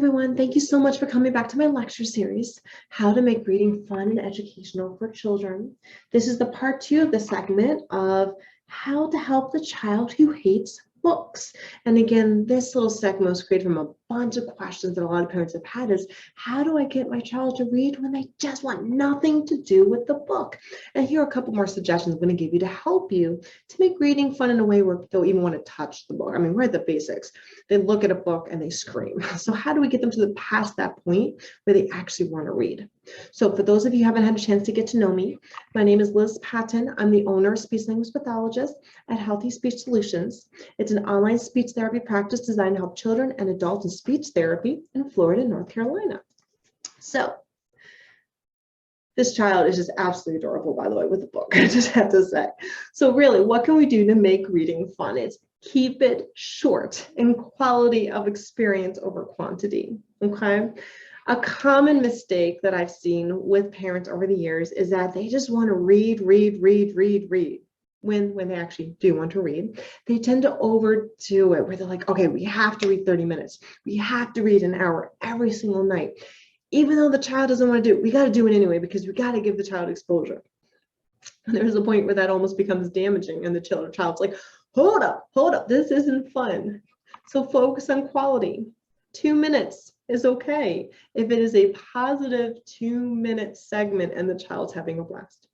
everyone. Thank you so much for coming back to my lecture series, How to Make Reading Fun and Educational for Children. This is the part 2 of the segment of how to help the child who hates books. And again, this little segment was created from a bunch of questions that a lot of parents have had is, how do I get my child to read when they just want nothing to do with the book? And here are a couple more suggestions I'm going to give you to help you to make reading fun in a way where they'll even want to touch the book. I mean, we're at the basics. They look at a book and they scream. So how do we get them to past that point where they actually want to read? So for those of you who haven't had a chance to get to know me, my name is Liz Patton. I'm the owner of Speech Language Pathologist at Healthy Speech Solutions. It's an online speech therapy practice designed to help children and adults in speech therapy in Florida and North Carolina. So this child is just absolutely adorable, by the way, with the book, I just have to say. So really, what can we do to make reading fun? It's keep it short and quality of experience over quantity, okay? A common mistake that I've seen with parents over the years is that they just want to read. When they actually do want to read, they tend to overdo it where they're like, okay, we have to read 30 minutes. We have to read an hour every single night. Even though the child doesn't want to do it, we got to do it anyway because we got to give the child exposure. And there's a point where that almost becomes damaging and the child's like, hold up, this isn't fun. So focus on quality. 2 minutes is okay if it is a positive 2-minute segment and the child's having a blast.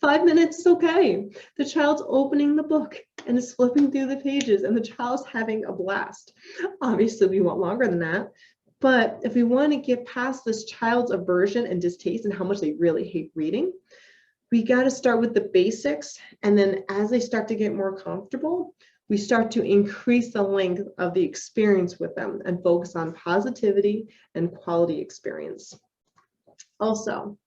5 minutes is okay. The child's opening the book and is flipping through the pages and the child's having a blast. Obviously, we want longer than that. But if we want to get past this child's aversion and distaste and how much they really hate reading, we got to start with the basics. And then as they start to get more comfortable, we start to increase the length of the experience with them and focus on positivity and quality experience. Also,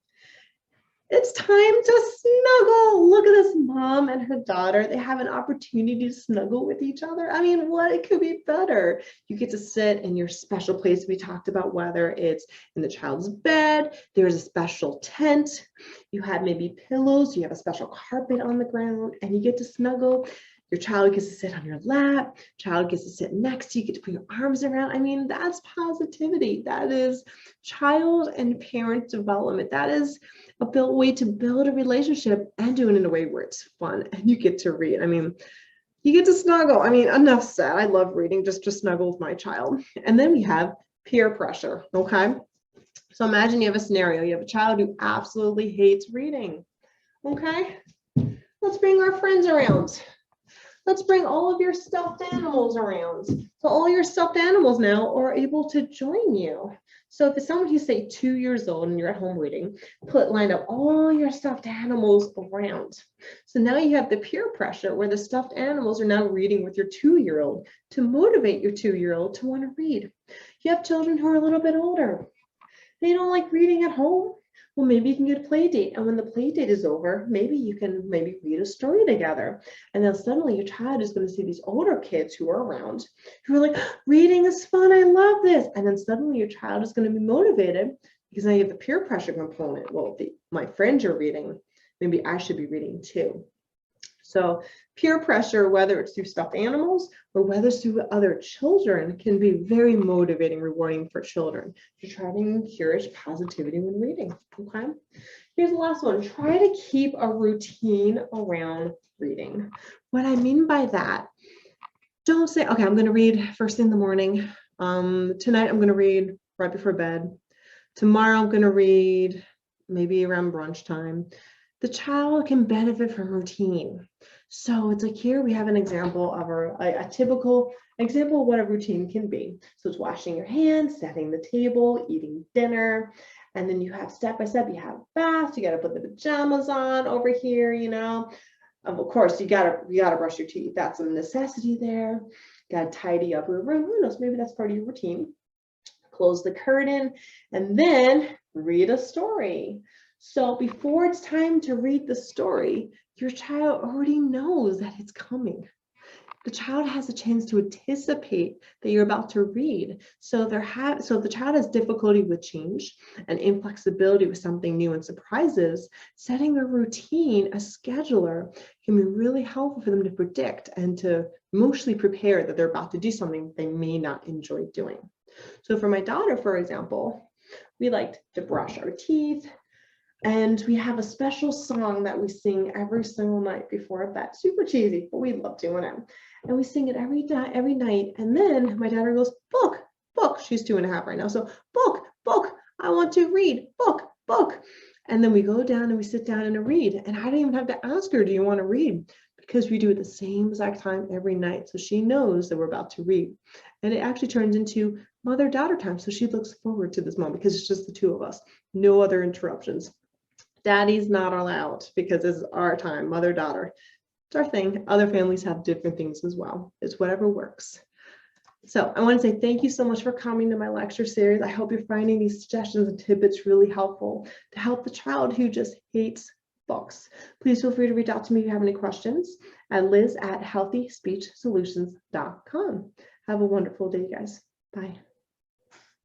it's time to snuggle. Look at this mom and her daughter. They have an opportunity to snuggle with each other. I mean, what could be better? You get to sit in your special place. We talked about whether it's in the child's bed, there's a special tent, you have maybe pillows, you have a special carpet on the ground, and you get to snuggle. Your child gets to sit on your lap, child gets to sit next to you, get to put your arms around. I mean, that's positivity. That is child and parent development. That is a way to build a relationship and do it in a way where it's fun and you get to read. I mean, you get to snuggle. I mean, enough said. I love reading, just to snuggle with my child. And then we have peer pressure, okay? So imagine you have a scenario. You have a child who absolutely hates reading, okay? Let's bring our friends around. Let's bring all of your stuffed animals around. So all your stuffed animals now are able to join you. So if it's someone who's say 2 years old and you're at home reading, line up all your stuffed animals around. So now you have the peer pressure where the stuffed animals are now reading with your 2-year-old to motivate your 2-year-old to want to read. You have children who are a little bit older. They don't like reading at home. Well, maybe you can get a play date. And when the play date is over, maybe you can read a story together. And then suddenly your child is going to see these older kids who are around, who are like, reading is fun, I love this. And then suddenly your child is going to be motivated because now you have the peer pressure component. Well, my friends are reading, maybe I should be reading too. So peer pressure, whether it's through stuffed animals or whether it's through other children, can be very motivating, rewarding for children to try to encourage positivity when reading, okay? Here's the last one. Try to keep a routine around reading. What I mean by that, don't say, okay, I'm going to read first thing in the morning. Tonight I'm going to read right before bed. Tomorrow I'm going to read maybe around brunch time. The child can benefit from routine. So it's like here we have an example of a typical example of what a routine can be. So it's washing your hands, setting the table, eating dinner, and then you have step by step, you have bath, you got to put the pajamas on over here, you know. Of course, you gotta brush your teeth. That's a necessity there. Got to tidy up your room. Who knows, maybe that's part of your routine. Close the curtain and then read a story. So before it's time to read the story, your child already knows that it's coming. The child has a chance to anticipate that you're about to read. So if the child has difficulty with change and inflexibility with something new and surprises, setting a routine, a scheduler, can be really helpful for them to predict and to emotionally prepare that they're about to do something they may not enjoy doing. So for my daughter, for example, we liked to brush our teeth, and we have a special song that we sing every single night before bed. Super cheesy, but we love doing it. And we sing it every night. And then my daughter goes, book, book. She's 2.5 right now. So book, book. I want to read. Book, book. And then we go down and we sit down and read. And I don't even have to ask her, do you want to read? Because we do it the same exact time every night. So she knows that we're about to read. And it actually turns into mother-daughter time. So she looks forward to this moment because it's just the two of us. No other interruptions. Daddy's not allowed because this is our time, mother-daughter. It's our thing. Other families have different things as well. It's whatever works. So I want to say thank you so much for coming to my lecture series. I hope you're finding these suggestions and tidbits really helpful to help the child who just hates books. Please feel free to reach out to me if you have any questions at liz@healthyspeechsolutions.com. Have a wonderful day, guys. Bye.